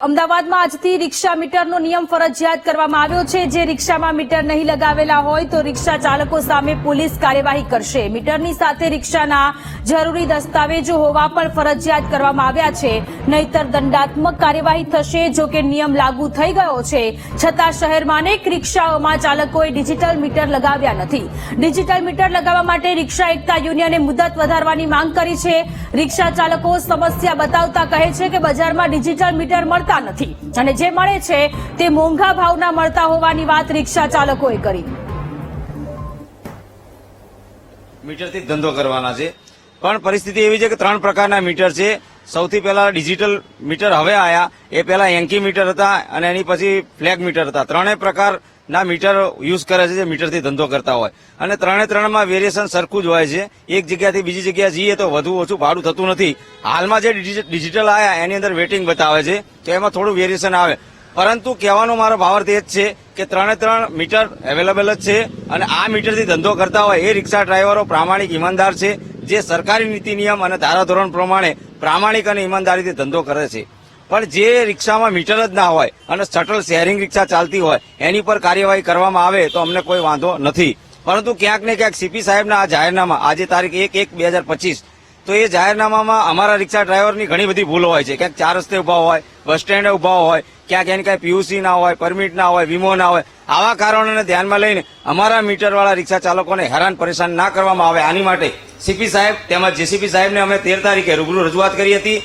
અમદાવાદમાં આજથી રિક્ષા મીટરનો નિયમ ફરજિયાત કરવામાં આવ્યો છે। જે રિક્ષામાં મીટર નહીં લગાવેલા હોય તો રિક્ષા ચાલકો સામે પોલીસ કાર્યવાહી કરશે। મીટરની સાથે રિક્ષાના જરૂરી દસ્તાવેજો હોવા પણ ફરજિયાત કરવામાં આવ્યા છે, નહીતર દંડાત્મક કાર્યવાહી થશે। જો કે નિયમ લાગુ થઈ ગયો છે, છતાં શહેરમાં અનેક રિક્ષાઓમાં ચાલકોએ ડિજિટલ મીટર લગાવ્યા નથી। ડિજિટલ મીટર લગાવવા માટે રિક્ષા એકતા યુનિયને મુદત વધારવાની માંગ કરી છે। રિક્ષા ચાલકો સમસ્યા બતાવતા કહે છે કે બજારમાં ડિજિટલ મીટર નથી અને જે મળે છે તે મોંઘા ભાવના મળતા હોવાની વાત રિક્ષા ચાલકોએ કરી। મીટરથી ધંધો કરવાના છે, પણ પરિસ્થિતિ એવી છે કે 3 પ્રકારના મીટર છે। સૌથી પહેલા ડિજિટલ મીટર હવે આયા, એ પહેલા યાંકી મીટર હતા અને એની પછી ફ્લેગ મીટર હતા। ત્રણેય પ્રકારના મીટર યુઝ કરે છે જે મીટરથી ધંધો કરતા હોય, અને ત્રણેમાં વેરિએશન સરખું જ હોય છે। એક જગ્યાથી બીજી જગ્યા જઈએ તો વધુ ઓછું ભાડું થતું નથી। હાલમાં જે ડિજિટલ આયા એની અંદર વેટિંગ બતાવે છે, તો એમાં થોડું વેરિએશન આવે, પરંતુ કહેવાનો મારો ભાવાર્થ એ જ છે કે 3 મીટર અવેલેબલ જ છે। અને આ મીટરથી ધંધો કરતા હોય એ રિક્ષા ડ્રાઈવરો પ્રામાણિક ઈમાનદાર છે, જે સરકારી નીતિ નિયમ અને ધારાધોરણ પ્રમાણે પ્રામાણિક અને ઈમાનદારીથી ધંધો કરે છે। પણ જે રિક્ષામાં મીટર જ ના હોય અને શટલ શેરિંગ રિક્ષા ચાલતી હોય એની પર કાર્યવાહી કરવામાં આવે તો અમને કોઈ વાંધો નથી। પરંતુ ક્યાંક ને ક્યાંક સીપી સાહેબના આ જાહેરનામા, આજે તારીખ 1/1/2025, તો એ જાહેરનામામાં અમારા રિક્ષા ડ્રાઈવરની ઘણી બધી ભૂલો હોય છે। ક્યાંક 4 રસ્તે ઉભા હોય, બસ સ્ટેન્ડે ઉભા હોય, ક્યાંક એની કઈ પીયુસી ના હોય, પરમિટ ના હોય, વીમો ના હોય। આવા કારણોને ધ્યાનમાં લઈને અમારા મીટરવાળા રિક્ષા ચાલકોને હેરાન પરેશાન ના કરવામાં આવે, આની માટે સીપી સાહેબ તેમજ જેસીપી સાહેબને અમે 13 તારીખે રૂબરૂ રજૂઆત કરી હતી।